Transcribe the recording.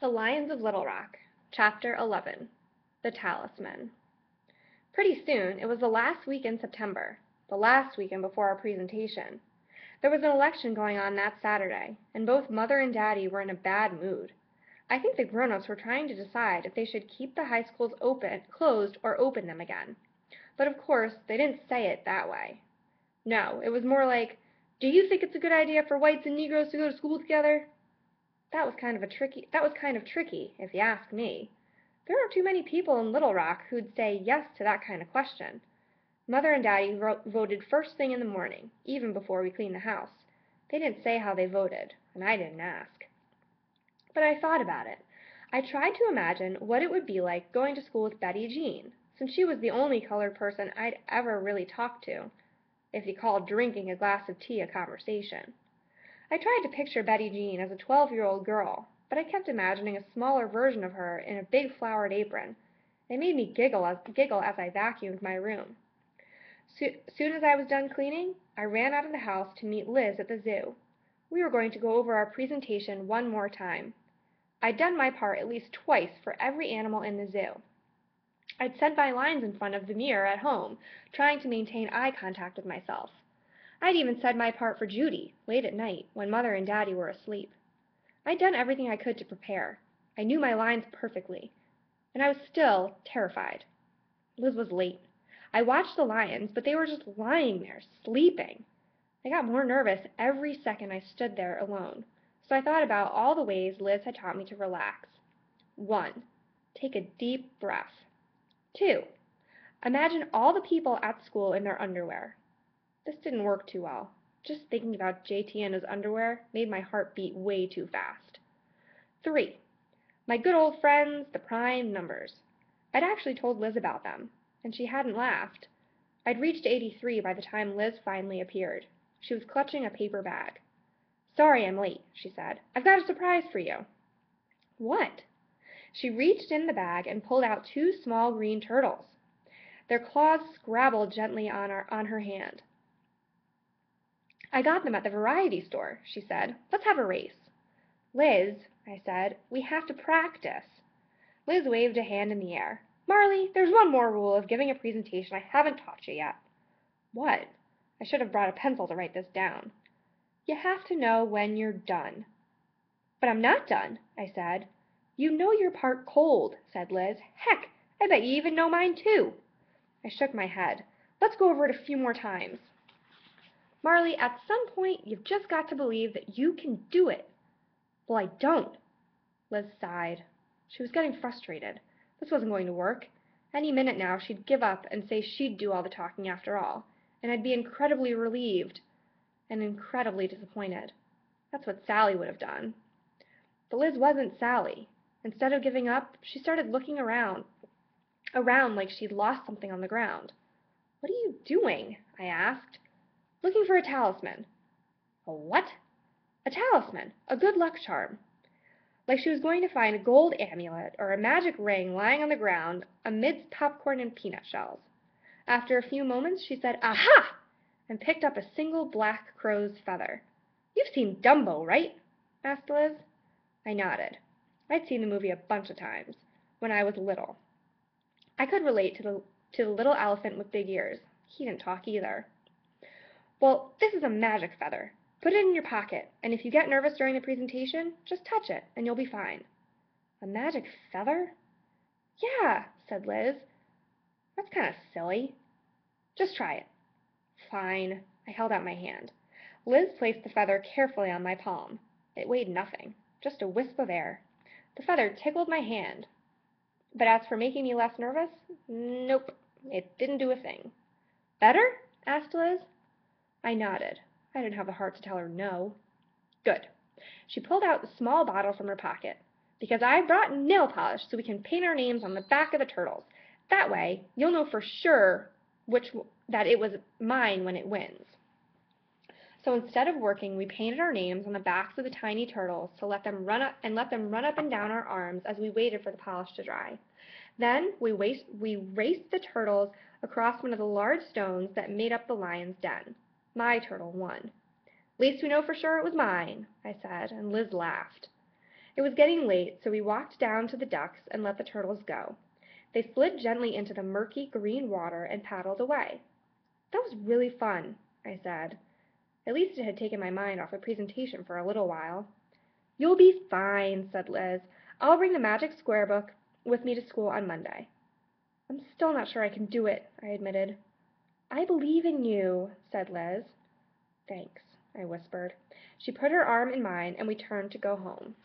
The Lions of Little Rock, Chapter 11, The Talisman. Pretty soon, it was the last week in September, the last weekend before our presentation. There was an election going on that Saturday, and both Mother and Daddy were in a bad mood. I think the grown-ups were trying to decide if they should keep the high schools closed or open them again. But of course, they didn't say it that way. No, it was more like, "Do you think it's a good idea for whites and Negroes to go to school together?" That was kind of tricky, if you ask me. There aren't too many people in Little Rock who'd say yes to that kind of question. Mother and Daddy voted first thing in the morning, even before we cleaned the house. They didn't say how they voted, and I didn't ask. But I thought about it. I tried to imagine what it would be like going to school with Betty Jean, since she was the only colored person I'd ever really talked to, if you call drinking a glass of tea a conversation. I tried to picture Betty Jean as a 12-year-old girl, but I kept imagining a smaller version of her in a big flowered apron. It made me giggle as I vacuumed my room. Soon as I was done cleaning, I ran out of the house to meet Liz at the zoo. We were going to go over our presentation one more time. I'd done my part at least twice for every animal in the zoo. I'd said my lines in front of the mirror at home, trying to maintain eye contact with myself. I'd even said my part for Judy, late at night, when Mother and Daddy were asleep. I'd done everything I could to prepare. I knew my lines perfectly, and I was still terrified. Liz was late. I watched the lions, but they were just lying there, sleeping. I got more nervous every second I stood there alone, so I thought about all the ways Liz had taught me to relax. 1. Take a deep breath. 2. Imagine all the people at school in their underwear. This didn't work too well. Just thinking about JT and his underwear made my heart beat way too fast. 3. My good old friends, the prime numbers. I'd actually told Liz about them, and she hadn't laughed. I'd reached 83 by the time Liz finally appeared. She was clutching a paper bag. "Sorry I'm late," she said. "I've got a surprise for you." "What?" She reached in the bag and pulled out 2 small green turtles. Their claws scrabbled gently on her hand. "I got them at the variety store," she said. "Let's have a race." "Liz," I said, "we have to practice." Liz waved a hand in the air. "Marley, there's one more rule of giving a presentation I haven't taught you yet." "What?" I should have brought a pencil to write this down. "You have to know when you're done." "But I'm not done," I said. "You know your part cold," said Liz. "Heck, I bet you even know mine too." I shook my head. "Let's go over it a few more times." "Marley, at some point you've just got to believe that you can do it." "Well, I don't." Liz sighed. She was getting frustrated. This wasn't going to work. Any minute now she'd give up and say she'd do all the talking after all, and I'd be incredibly relieved and incredibly disappointed. That's what Sally would have done. But Liz wasn't Sally. Instead of giving up, she started looking around like she'd lost something on the ground. "What are you doing?" I asked. "Looking for a talisman." "A what?" "A talisman, a good luck charm." Like she was going to find a gold amulet or a magic ring lying on the ground amidst popcorn and peanut shells. After a few moments, she said, "Aha!" and picked up a single black crow's feather. "You've seen Dumbo, right?" asked Liz. I nodded. I'd seen the movie a bunch of times, when I was little. I could relate to the little elephant with big ears. He didn't talk either. "Well, this is a magic feather. Put it in your pocket, and if you get nervous during the presentation, just touch it, and you'll be fine." "A magic feather?" "Yeah," said Liz. "That's kind of silly." "Just try it." "Fine." I held out my hand. Liz placed the feather carefully on my palm. It weighed nothing, just a wisp of air. The feather tickled my hand. But as for making me less nervous, nope, it didn't do a thing. "Better?" asked Liz. I nodded. I didn't have the heart to tell her no. "Good." She pulled out a small bottle from her pocket. "Because I brought nail polish so we can paint our names on the back of the turtles. That way, you'll know for sure that it was mine when it wins." So instead of working, we painted our names on the backs of the tiny turtles to let them run up and down our arms as we waited for the polish to dry. Then we raced the turtles across one of the large stones that made up the lion's den. My turtle won. "Least we know for sure it was mine," I said, and Liz laughed. It was getting late, so we walked down to the ducks and let the turtles go. They slid gently into the murky green water and paddled away. That was really fun, I said. At least it had taken my mind off a presentation for a little while. You'll be fine, said Liz. I'll bring the magic square book with me to school on Monday. I'm still not sure I can do it, I admitted. I believe in you, said Liz. Thanks, I whispered. She put her arm in mine, and we turned to go home.